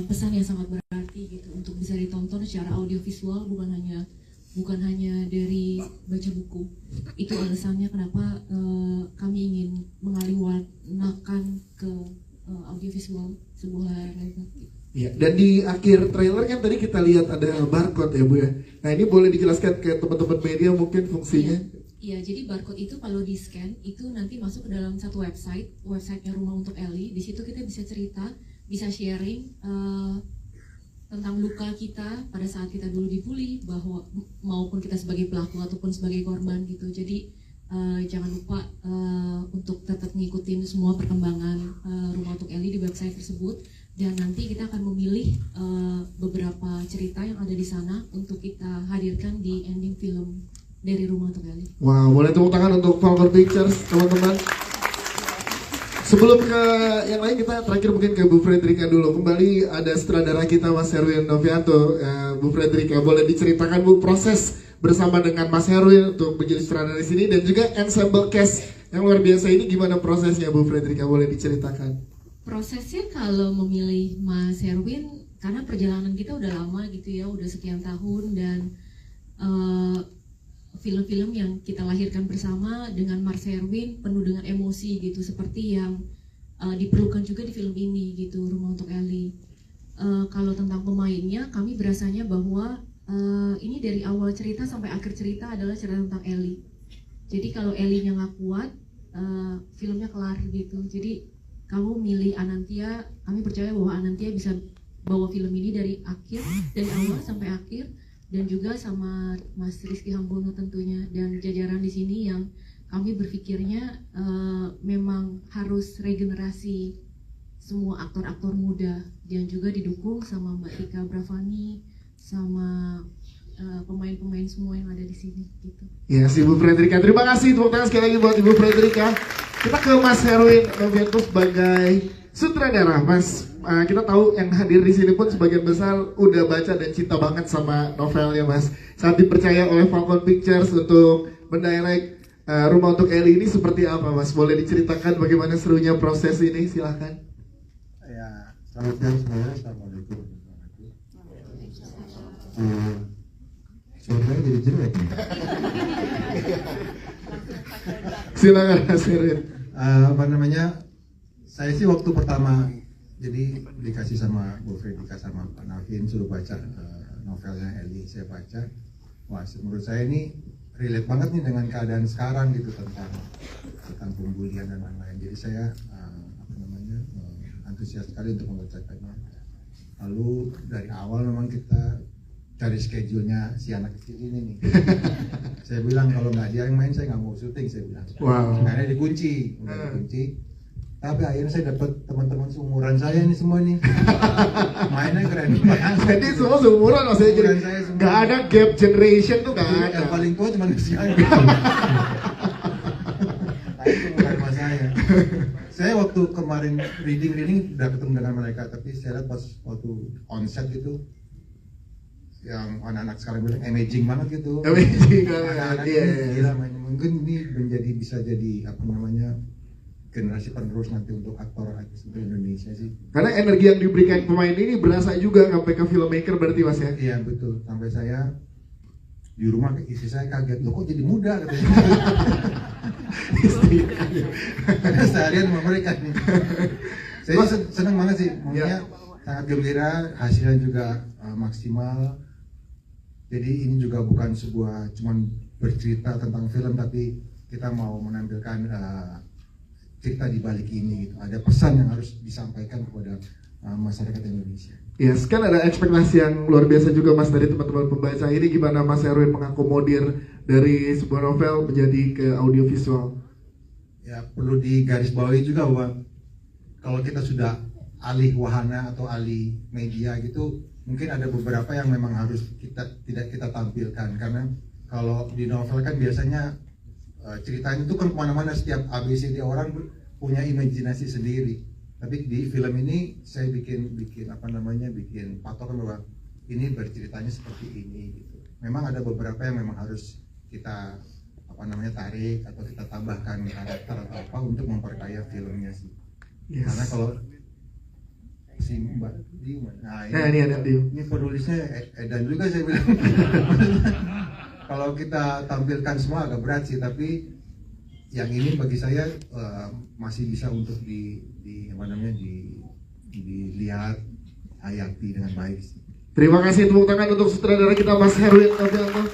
pesan yang sangat berarti gitu untuk bisa ditonton secara audiovisual, bukan hanya dari baca buku. Itu alasannya kenapa kami ingin mengaliwanakan ke audiovisual sebuah layar lebar. Iya, dan di akhir trailer kan tadi kita lihat ada barcode ya Bu ya. Nah ini boleh dijelaskan ke teman-teman media mungkin fungsinya? Iya, jadi barcode itu kalau di scan itu nanti masuk ke dalam satu websitenya Rumah Untuk Ellie. Di situ kita bisa cerita, bisa sharing tentang luka kita pada saat kita dulu dibully, bahwa maupun kita sebagai pelaku ataupun sebagai korban gitu. Jadi jangan lupa untuk tetap ngikutin semua perkembangan Rumah Untuk Ellie di website tersebut, dan nanti kita akan memilih beberapa cerita yang ada di sana untuk kita hadirkan di ending film dari Rumah Untuk Ellie. Wow, boleh tepuk tangan untuk Falcon Pictures teman-teman. Sebelum ke yang lain, kita terakhir mungkin ke Bu Fredrika dulu. Kembali ada sutradara kita Mas Herwin Novianto. Bu Fredrika, boleh diceritakan Bu proses bersama dengan Mas Herwin untuk menjadi sutradara di sini, dan juga ensemble cast yang luar biasa ini, gimana prosesnya Bu Fredrika, boleh diceritakan? Prosesnya kalau memilih Mas Herwin, karena perjalanan kita udah lama gitu ya, udah sekian tahun, dan film-film yang kita lahirkan bersama dengan Mas Herwin penuh dengan emosi gitu, seperti yang diperlukan juga di film ini gitu, Rumah Untuk Ellie. Kalau tentang pemainnya, kami berasanya bahwa ini dari awal cerita sampai akhir cerita adalah cerita tentang Ellie. Jadi kalau Ellie-nya nggak kuat, filmnya kelar gitu. Jadi kamu milih Anantia, kami percaya bahwa Anantia bisa bawa film ini dari awal sampai akhir, dan juga sama Mas Rizky Hambono tentunya, dan jajaran di sini yang kami berpikirnya memang harus regenerasi semua aktor-aktor muda, dan juga didukung sama Mbak Tika Bravani, sama pemain-pemain semua yang ada di sini gitu. Ya, si Ibu Fredrika, terima kasih, tepuk tangan sekali lagi buat Ibu Fredrika. Kita ke Mas Herwin Novianto sebagai sutradara. Mas, kita tahu yang hadir di sini pun sebagian besar udah baca dan cinta banget sama novelnya Mas. Saat dipercaya oleh Falcon Pictures untuk mendirect Rumah Untuk Ellie ini seperti apa Mas? Boleh diceritakan bagaimana serunya proses ini? Silahkan. Ya, selamat siang semuanya. Assalamualaikum. Suaranya jadi jelek nih. Silakan Mas Herwin. Apa namanya? Saya sih waktu pertama jadi dikasih sama Bu Fredrika sama Pak Navin suruh baca novelnya Ellie, saya baca. Wah, menurut saya ini relate banget nih dengan keadaan sekarang gitu, tentang pembulian dan lain-lain. Jadi saya antusias sekali untuk membacakannya. Lalu dari awal memang kita cari schedule-nya si anak kecil ini nih. Saya bilang kalau nggak dia yang main saya nggak mau syuting, saya bilang. Wow. Akhirnya dikunci. Tapi akhirnya saya dapat teman-teman seumuran saya ini semua nih. Mainnya keren banget. Jadi semua seumuran maksudnya, jadi nggak ada gap generation tuh, nggak ada. Yang paling tua cuma saya. Seumuran sama saya. Saya waktu kemarin reading udah ketemu dengan mereka, tapi saya lihat pas waktu onset gitu, yang anak-anak sekarang bilang amazing banget gitu. Amazing banget. Anak-anak ini gila mainnya. Mungkin ini bisa jadi generasi penerus nanti untuk aktor di Indonesia sih. Karena energi yang diberikan pemain ini berasa juga sampai ke filmmaker berarti Mas ya? Iya betul, sampai saya di rumah istri saya kaget, loh kok jadi muda katanya. Karena saya lihat sama mereka nih. Saya senang banget sih, maksudnya sangat gembira, hasilnya juga maksimal. Jadi ini juga bukan sebuah cuman bercerita tentang film, tapi kita mau menampilkan cerita di balik ini gitu. Ada pesan yang harus disampaikan kepada masyarakat Indonesia. Yes, kan ada ekspektasi yang luar biasa juga Mas dari teman-teman pembaca. Ini gimana Mas Herwin mengakomodir dari sebuah novel menjadi ke audiovisual? Ya perlu digarisbawahi juga bahwa kalau kita sudah alih wahana atau alih media gitu, mungkin ada beberapa yang memang harus tidak kita tampilkan, karena kalau di novel kan biasanya ceritanya itu kan kemana-mana, setiap ABCD orang punya imajinasi sendiri. Tapi di film ini saya bikin patokan bahwa ini berceritanya seperti ini gitu. Memang ada beberapa yang memang harus kita tarik atau kita tambahkan karakter atau apa untuk memperkaya filmnya sih. Yes. Karena kalau si Mbak Diu. Nah, Nah, ini ada Diu. ini penulisnya Edan juga saya bilang. Kalau kita tampilkan semua agak berat sih, tapi yang ini bagi saya masih bisa untuk dilihat, hayati dengan baik sih. Terima kasih, tepuk tangan untuk sutradara kita Mas Herwin Novianto.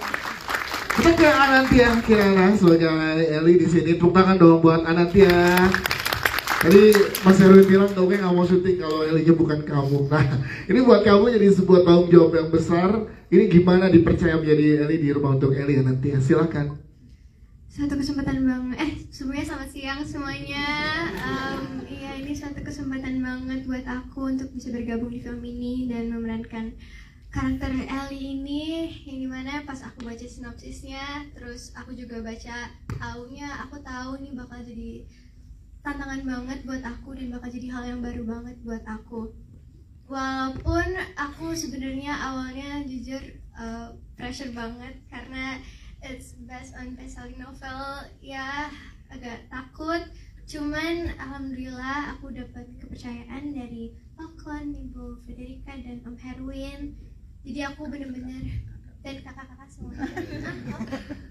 Kita ke Anantia Kirana sebagai Eli di sini. Tepuk tangan dong buat Anantia. Tadi Mas Herwin bilang dongeng nggak mau syuting kalau Elinya bukan kamu. Nah, ini buat kamu jadi sebuah tanggung jawab yang besar. Ini gimana dipercaya menjadi Eli di Rumah Untuk Eli Anantia? Silakan. Suatu kesempatan banget, sebelumnya selamat siang semuanya. Iya, ini suatu kesempatan banget buat aku untuk bisa bergabung di film ini dan memerankan karakter Ellie ini, yang dimana pas aku baca sinopsisnya, terus aku juga baca taunya, aku tahu ini bakal jadi tantangan banget buat aku dan bakal jadi hal yang baru banget buat aku. Walaupun aku sebenarnya awalnya jujur pressure banget karena it's based on best-selling novel, ya agak takut. Cuman alhamdulillah aku dapat kepercayaan dari Okon, Ibu Frederica dan Om Herwin. Jadi aku bener-bener, dan kakak-kakak semuanya.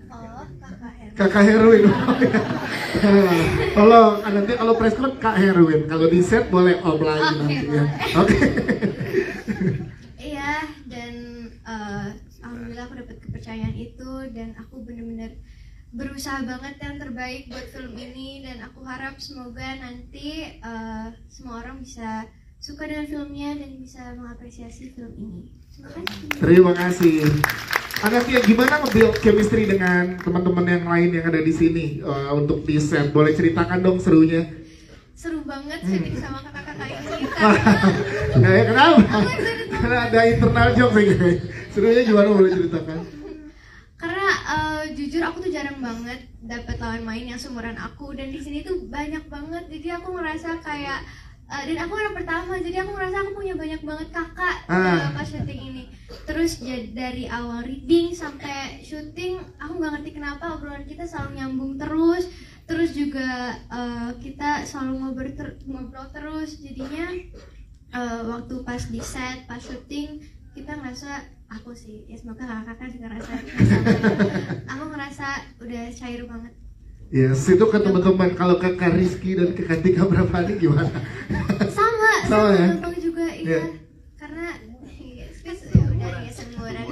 Oh, kakak Herwin. Kakak Herwin. Nanti kalau press con Kak Herwin, kalau di set boleh Om lagi nanti ya. Oke. Iya, dan alhamdulillah aku dapat kepercayaan itu dan aku bener-bener berusaha banget yang terbaik buat film ini, dan aku harap semoga nanti semua orang bisa suka dengan filmnya dan bisa mengapresiasi film ini. Terima kasih. Anantia, gimana nge-build chemistry dengan teman-teman yang lain yang ada di sini untuk di set? Boleh ceritakan dong serunya? Seru banget syuting sama kakak-kakak ini. Kenapa? Karena ada internal joke kayaknya. Serunya gimana, boleh ceritakan? Karena jujur aku tuh jarang banget dapat lawan main yang seumuran aku, dan di sini tuh banyak banget. Jadi aku ngerasa kayak dan aku anak pertama, jadi aku ngerasa aku punya banyak banget kakak pas syuting ini. Terus dari awal reading sampai syuting, aku nggak ngerti kenapa obrolan kita selalu nyambung terus. Terus juga kita selalu ngobrol terus. Jadinya waktu pas di set, pas syuting, kita ngerasa, aku sih, ya semoga kakak-kakak juga ngerasa aku ngerasa udah cair banget. Yes, itu ke teman-teman. Kalau kakak Rizky dan kakak Tika berapa adik gimana? Sama ya? Bang juga, iya. Yeah. Karena udah ya semuran.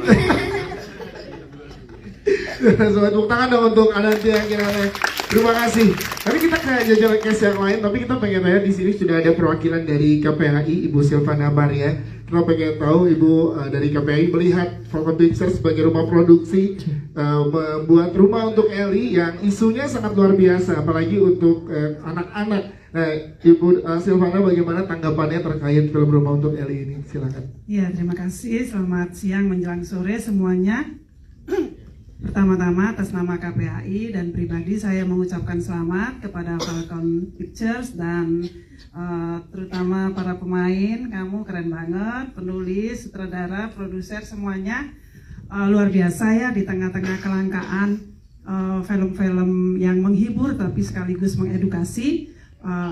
Sobat, tepuk tangan dong untuk Anantia Kirana. Terima kasih. Tapi kita ke jajaran case yang lain, tapi kita pengen tanya di sini sudah ada perwakilan dari KPAI, Ibu Silvana Maria. Kita pengen tahu Ibu dari KPAI melihat Falcon Pictures sebagai rumah produksi membuat Rumah Untuk Eli yang isunya sangat luar biasa, apalagi untuk anak-anak. Nah, Ibu Silvana, bagaimana tanggapannya terkait film Rumah Untuk Eli ini? Silakan. Ya, terima kasih. Selamat siang menjelang sore semuanya. Pertama-tama atas nama KPAI dan pribadi saya mengucapkan selamat kepada Falcon Pictures dan terutama para pemain. Kamu keren banget, penulis, sutradara, produser, semuanya luar biasa ya di tengah-tengah kelangkaan film-film yang menghibur tapi sekaligus mengedukasi.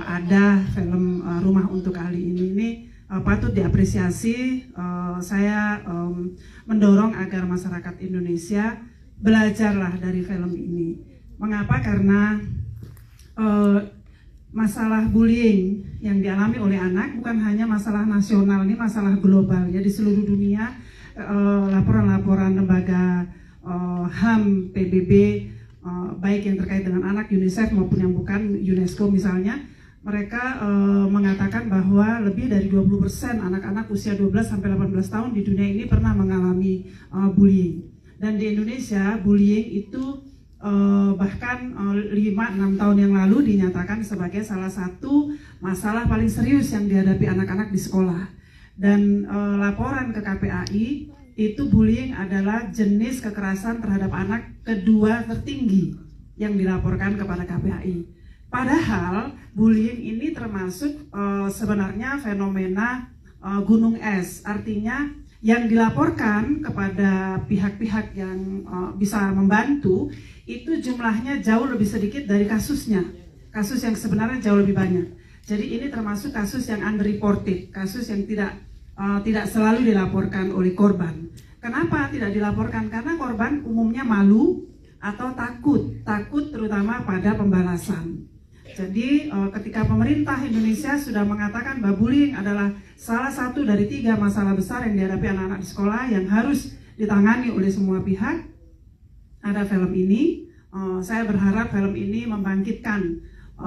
Ada film Rumah Untuk Eli ini patut diapresiasi. Saya mendorong agar masyarakat Indonesia belajarlah dari film ini. Mengapa? Karena masalah bullying yang dialami oleh anak bukan hanya masalah nasional, ini masalah global ya, di seluruh dunia. Laporan-laporan lembaga HAM, PBB, baik yang terkait dengan anak, UNICEF maupun yang bukan, UNESCO misalnya, mereka mengatakan bahwa lebih dari 20% anak-anak usia 12-18 tahun di dunia ini pernah mengalami bullying. Dan di Indonesia bullying itu bahkan 5-6 tahun yang lalu dinyatakan sebagai salah satu masalah paling serius yang dihadapi anak-anak di sekolah. Dan laporan ke KPAI itu bullying adalah jenis kekerasan terhadap anak kedua tertinggi yang dilaporkan kepada KPAI. Padahal bullying ini termasuk sebenarnya fenomena gunung es, artinya yang dilaporkan kepada pihak-pihak yang bisa membantu itu jumlahnya jauh lebih sedikit dari kasusnya. Kasus yang sebenarnya jauh lebih banyak. Jadi ini termasuk kasus yang underreported, kasus yang tidak selalu dilaporkan oleh korban. Kenapa tidak dilaporkan? Karena korban umumnya malu atau takut terutama pada pembalasan. Jadi ketika pemerintah Indonesia sudah mengatakan bahwa bullying adalah salah satu dari 3 masalah besar yang dihadapi anak-anak di sekolah yang harus ditangani oleh semua pihak, ada film ini. Saya berharap film ini membangkitkan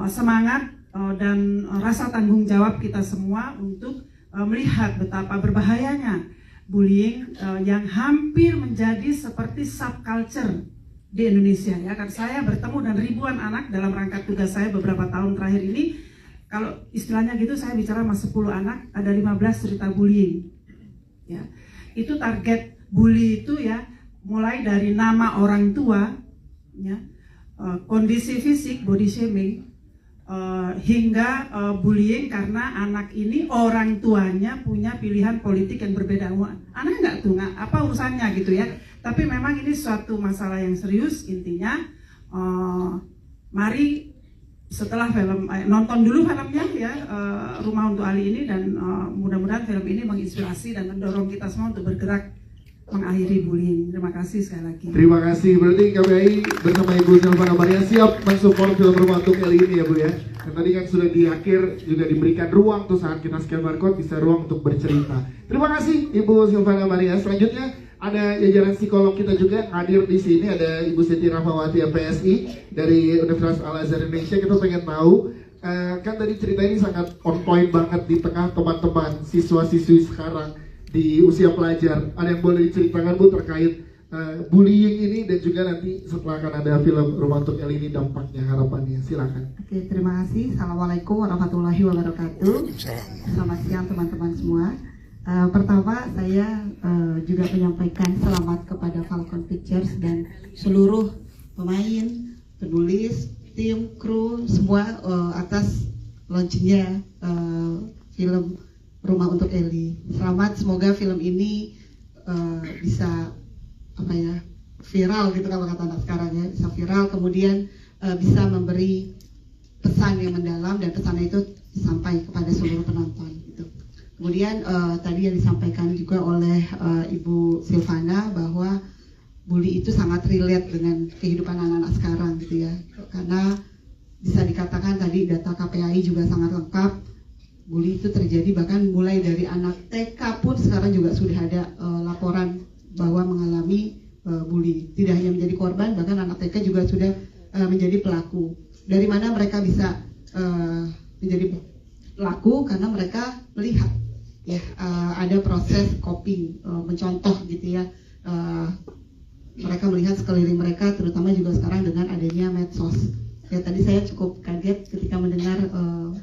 semangat dan rasa tanggung jawab kita semua untuk melihat betapa berbahayanya bullying yang hampir menjadi seperti subculture di Indonesia ya. Karena saya bertemu dengan ribuan anak dalam rangka tugas saya beberapa tahun terakhir ini. Kalau istilahnya gitu, saya bicara sama 10 anak, ada 15 cerita bullying ya. Itu target bully itu ya, mulai dari nama orang tua ya, kondisi fisik, body shaming, hingga bullying karena anak ini orang tuanya punya pilihan politik yang berbeda. Anak nggak tuh, apa urusannya gitu ya. Tapi memang ini suatu masalah yang serius. Intinya mari setelah film nonton dulu filmnya ya, Rumah Untuk Ali ini, dan mudah-mudahan film ini menginspirasi dan mendorong kita semua untuk bergerak mengakhiri bullying. Terima kasih sekali lagi. Terima kasih. Berarti KPI bersama Ibu Silvana Maria siap mensupport film Rumah Untuk Eli ini ya Bu ya. Dan tadi kan sudah di akhir juga diberikan ruang tuh saat kita scan barcode, bisa ruang untuk bercerita. Terima kasih Ibu Silvana Maria. Selanjutnya ada jajaran psikolog kita juga yang hadir di sini. Ada Ibu Siti Rahmawati MPSI dari Universitas Al Azhar Indonesia. Kita pengen tahu kan tadi cerita ini sangat on point banget di tengah teman-teman siswa-siswi sekarang di usia pelajar. Ada yang boleh diceritakan Bu terkait bullying ini, dan juga nanti setelah akan ada film Rumah Untuk Eli ini dampaknya, harapannya. Silakan. Oke, terima kasih. Assalamualaikum warahmatullahi wabarakatuh. Selamat siang teman-teman semua. Pertama saya juga menyampaikan selamat kepada Falcon Pictures dan seluruh pemain, penulis, tim, kru, semua atas launchingnya film Rumah Untuk Eli. Selamat, semoga film ini bisa viral gitu kalau kata anak sekarang ya, bisa viral, kemudian bisa memberi pesan yang mendalam dan pesan itu sampai kepada seluruh penonton gitu. Kemudian tadi yang disampaikan juga oleh Ibu Silvana bahwa bully itu sangat relate dengan kehidupan anak-anak sekarang gitu ya, karena bisa dikatakan tadi data KPAI juga sangat lengkap. Bully itu terjadi bahkan mulai dari anak TK pun sekarang juga sudah ada laporan bahwa mengalami bully. Tidak hanya menjadi korban, bahkan anak TK juga sudah menjadi pelaku. Dari mana mereka bisa menjadi pelaku? Karena mereka melihat ya ada proses coping, mencontoh gitu ya. Mereka melihat sekeliling mereka, terutama juga sekarang dengan adanya medsos. Ya, tadi saya cukup kaget ketika mendengar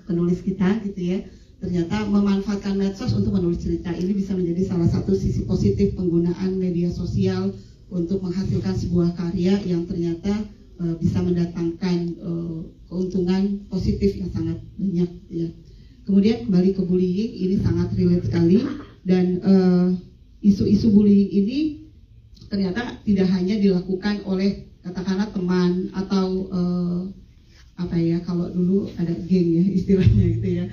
penulis kita gitu ya, ternyata memanfaatkan medsos untuk menulis cerita. Ini bisa menjadi salah satu sisi positif penggunaan media sosial untuk menghasilkan sebuah karya yang ternyata bisa mendatangkan keuntungan positif yang sangat banyak ya. Kemudian kembali ke bullying, ini sangat relate sekali, dan isu-isu bullying ini ternyata tidak hanya dilakukan oleh katakanlah teman atau kalau dulu ada geng ya istilahnya gitu ya,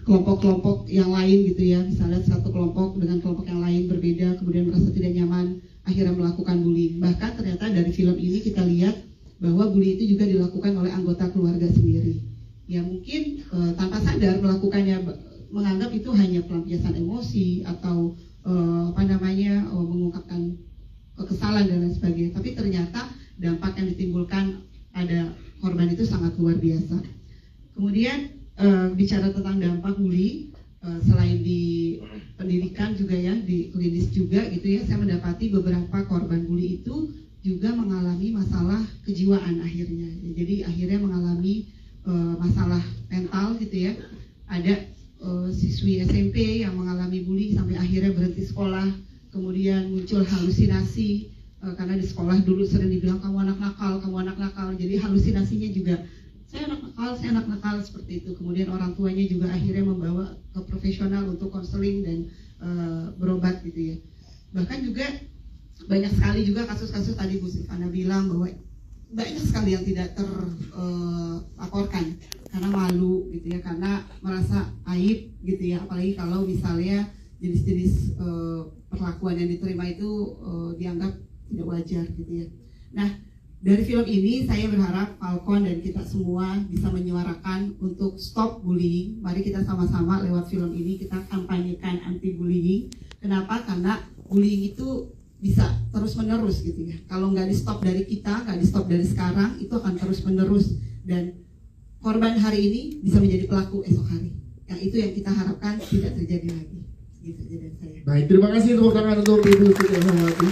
kelompok-kelompok yang lain gitu ya, misalnya satu kelompok dengan kelompok yang lain berbeda, kemudian merasa tidak nyaman, akhirnya melakukan bullying. Bahkan ternyata dari film ini kita lihat bahwa bullying itu juga dilakukan oleh anggota keluarga sendiri. Ya mungkin tanpa sadar melakukannya, menganggap itu hanya pelampiasan emosi atau mengungkapkan kekesalan dan lain sebagainya. Tapi ternyata dampak yang ditimbulkan pada korban itu sangat luar biasa. Kemudian bicara tentang dampak bully, selain di pendidikan juga ya, di klinis juga gitu ya, saya mendapati beberapa korban bully itu juga mengalami masalah kejiwaan akhirnya. Jadi akhirnya mengalami masalah mental gitu ya. Ada siswi SMP yang mengalami bully sampai akhirnya berhenti sekolah, kemudian muncul halusinasi karena di sekolah dulu sering dibilang kamu anak nakal, jadi halusinasinya juga saya anak nakal seperti itu. Kemudian orang tuanya juga akhirnya membawa ke profesional untuk konseling dan berobat gitu ya. Bahkan juga banyak sekali juga kasus-kasus tadi Bu Silvana bilang bahwa banyak sekali yang tidak terlaporkan karena malu gitu ya, karena merasa aib gitu ya, apalagi kalau misalnya jenis-jenis perlakuan yang diterima itu dianggap tidak wajar gitu ya. Nah, dari film ini saya berharap Falcon dan kita semua bisa menyuarakan untuk stop bullying. Mari kita sama-sama lewat film ini kita kampanyekan anti bullying. Kenapa? Karena bullying itu bisa terus menerus gitu ya. Kalau nggak di stop dari kita, nggak di stop dari sekarang, itu akan terus menerus, dan korban hari ini bisa menjadi pelaku esok hari. Yang itu yang kita harapkan tidak terjadi lagi. Gitu aja dari saya. Baik, terima kasih tepuk tangan untuk Ibu Siti Rahmawati.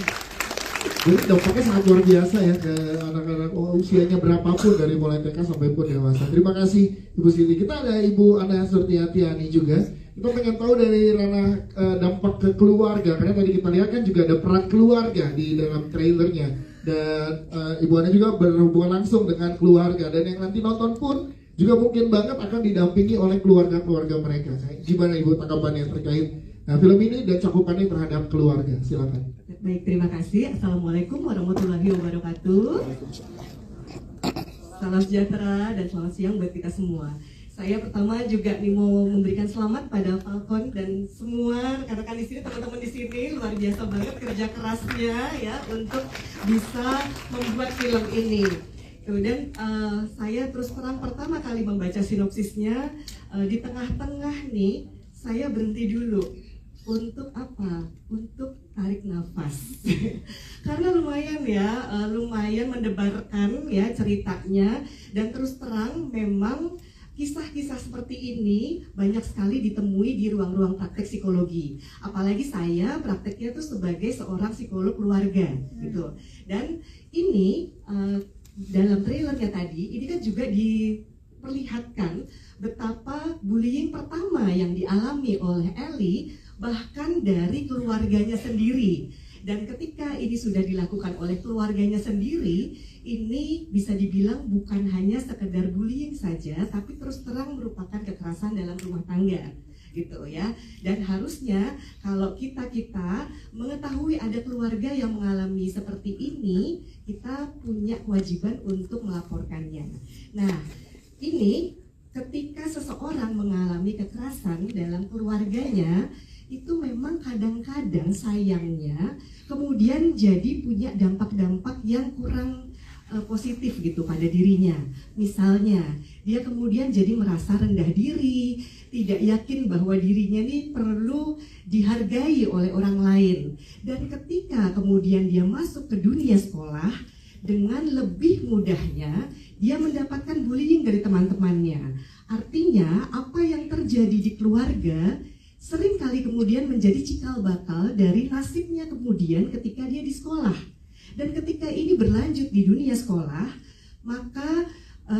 Jadi dampaknya sangat luar biasa ya ke anak-anak usianya berapapun dari mulai TK sampai pun dewasa. Terima kasih Ibu Siti. Kita ada Ibu Ana Surtiatiani juga. Kita pengen tahu dari ranah dampak ke keluarga, karena tadi kita lihat kan juga ada peran keluarga di dalam trailernya, dan Ibu Ana juga berhubungan langsung dengan keluarga, dan yang nanti nonton pun juga mungkin banget akan didampingi oleh keluarga-keluarga mereka. Gimana Ibu tanggapannya terkait film ini dan cakupannya terhadap keluarga? Silakan. Baik, terima kasih. Assalamualaikum warahmatullahi wabarakatuh. Salam sejahtera dan selamat siang buat kita semua. Saya pertama juga nih mau memberikan selamat pada Falcon dan semua rekan-rekan di sini, teman-teman di sini, luar biasa banget kerja kerasnya ya untuk bisa membuat film ini. Kemudian saya terus terang pertama kali membaca sinopsisnya, di tengah-tengah nih saya berhenti dulu. Untuk apa? Untuk tarik nafas. Karena lumayan ya, lumayan mendebarkan ya ceritanya, dan terus terang memang kisah-kisah seperti ini banyak sekali ditemui di ruang-ruang praktek psikologi. Apalagi saya prakteknya tuh sebagai seorang psikolog keluarga gitu. Dan ini dalam trailernya tadi, ini kan juga diperlihatkan betapa bullying pertama yang dialami oleh Ellie bahkan dari keluarganya sendiri. Dan ketika ini sudah dilakukan oleh keluarganya sendiri, ini bisa dibilang bukan hanya sekedar bullying saja, tapi terus terang merupakan kekerasan dalam rumah tangga gitu ya. Dan harusnya kalau kita mengetahui ada keluarga yang mengalami seperti ini, kita punya kewajiban untuk melaporkannya. Nah, ini ketika seseorang mengalami kekerasan dalam keluarganya, itu memang kadang-kadang sayangnya kemudian jadi punya dampak-dampak yang kurang positif gitu pada dirinya. Misalnya dia kemudian jadi merasa rendah diri, tidak yakin bahwa dirinya ini perlu dihargai oleh orang lain. Dan ketika kemudian dia masuk ke dunia sekolah, dengan lebih mudahnya dia mendapatkan bullying dari teman-temannya. Artinya apa yang terjadi di keluarga sering kali kemudian menjadi cikal bakal dari nasibnya kemudian ketika dia di sekolah. Dan ketika ini berlanjut di dunia sekolah, maka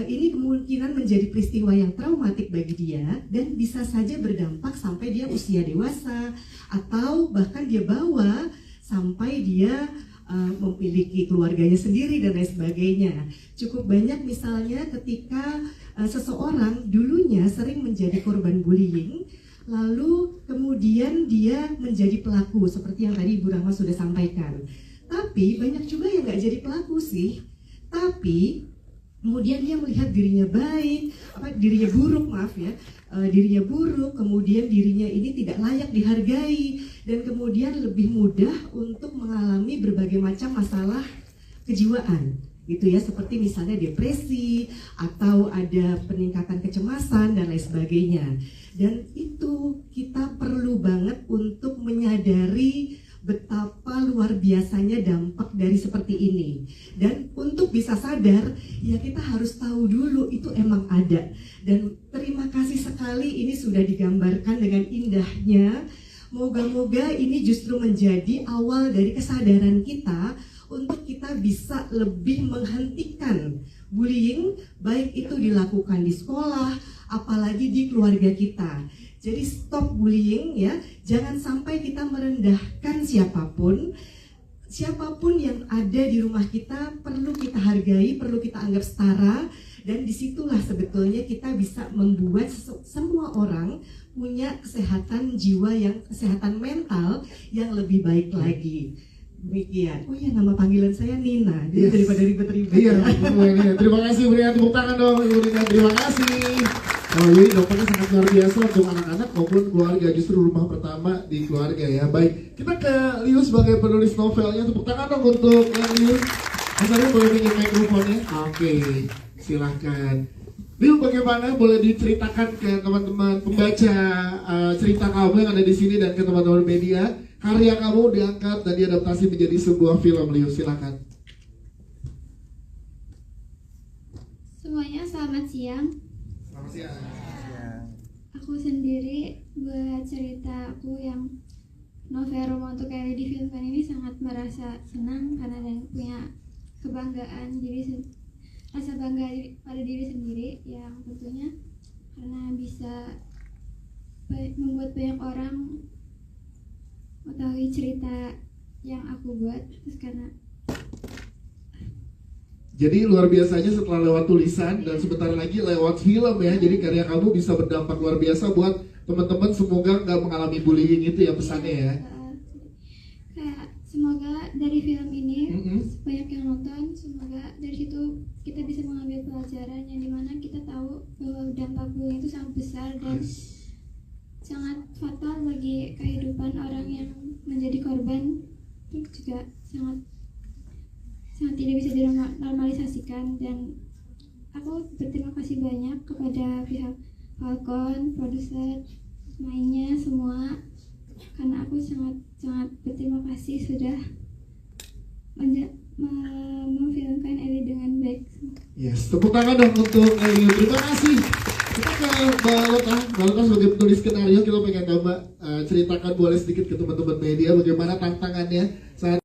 ini kemungkinan menjadi peristiwa yang traumatik bagi dia, dan bisa saja berdampak sampai dia usia dewasa, atau bahkan dia bawa sampai dia memiliki keluarganya sendiri dan lain sebagainya. Cukup banyak misalnya ketika seseorang dulunya sering menjadi korban bullying, lalu kemudian dia menjadi pelaku seperti yang tadi Ibu Rahma sudah sampaikan. Tapi banyak juga yang nggak jadi pelaku sih, tapi kemudian dia melihat dirinya baik, dirinya buruk, dirinya buruk, kemudian dirinya ini tidak layak dihargai, dan kemudian lebih mudah untuk mengalami berbagai macam masalah kejiwaan gitu ya, seperti misalnya depresi atau ada peningkatan kecemasan dan lain sebagainya. Dan itu kita perlu banget untuk menyadari betapa luar biasanya dampak dari seperti ini. Dan untuk bisa sadar, ya kita harus tahu dulu itu emang ada. Dan terima kasih sekali ini sudah digambarkan dengan indahnya. Moga-moga ini justru menjadi awal dari kesadaran kita untuk kita bisa lebih menghentikan bullying, baik itu dilakukan di sekolah, apalagi di keluarga kita. Jadi stop bullying ya, jangan sampai kita merendahkan siapapun. Siapapun yang ada di rumah kita perlu kita hargai, perlu kita anggap setara, dan disitulah sebetulnya kita bisa membuat semua orang punya kesehatan jiwa, kesehatan mental yang lebih baik lagi. Demikian. Oh ya, nama panggilan saya Nina. Jadi Yes. daripada ribet-ribet. Iya, Bu Nina. Terima kasih, berikan tepuk tangan dong, Ibu Nina. Terima kasih. Oh, ini dongengnya sangat luar biasa untuk anak-anak maupun keluarga. Justru rumah pertama di keluarga ya. Baik, kita ke Liu sebagai penulis novelnya. Tepuk tangan dong untuk Liu. Mas Arif boleh pinjam mikrofonnya? Oke, silahkan. Liu, bagaimana boleh diceritakan ke teman-teman pembaca cerita kamu yang ada di sini dan ke teman-teman media, karya kamu diangkat dan diadaptasi menjadi sebuah film. Liu, silakan. Semuanya selamat siang. Selamat siang. Aku sendiri buat cerita aku yang novel Rumah Untuk Ellie difilmkan ini sangat merasa senang karena dan punya kebanggaan rasa bangga pada diri sendiri yang tentunya karena bisa membuat banyak orang mengetahui cerita yang aku buat. Terus karena Jadi luar biasanya setelah lewat tulisan dan sebentar lagi lewat film ya. Jadi karya kamu bisa berdampak luar biasa buat teman-teman, semoga nggak mengalami bullying itu ya pesannya ya. kayak semoga dari film ini banyak yang nonton, semoga dari situ kita bisa mengambil pelajaran yang dimana kita tahu bahwa dampak bullying itu sangat besar dan sangat fatal bagi kehidupan orang yang menjadi korban. Itu juga sangat tidak bisa dinormalisasikan dan aku berterima kasih banyak kepada pihak Falcon, produser, mainnya semua karena aku sangat berterima kasih sudah memfilmkan Ellie dengan baik. Yes, tepuk tangan dong untuk Liu. Terima kasih. Kita ke Mbak Lota sebagai penulis skenario, kita pengen tahu Mbak ceritakan boleh sedikit ke teman-teman media bagaimana tantangannya saat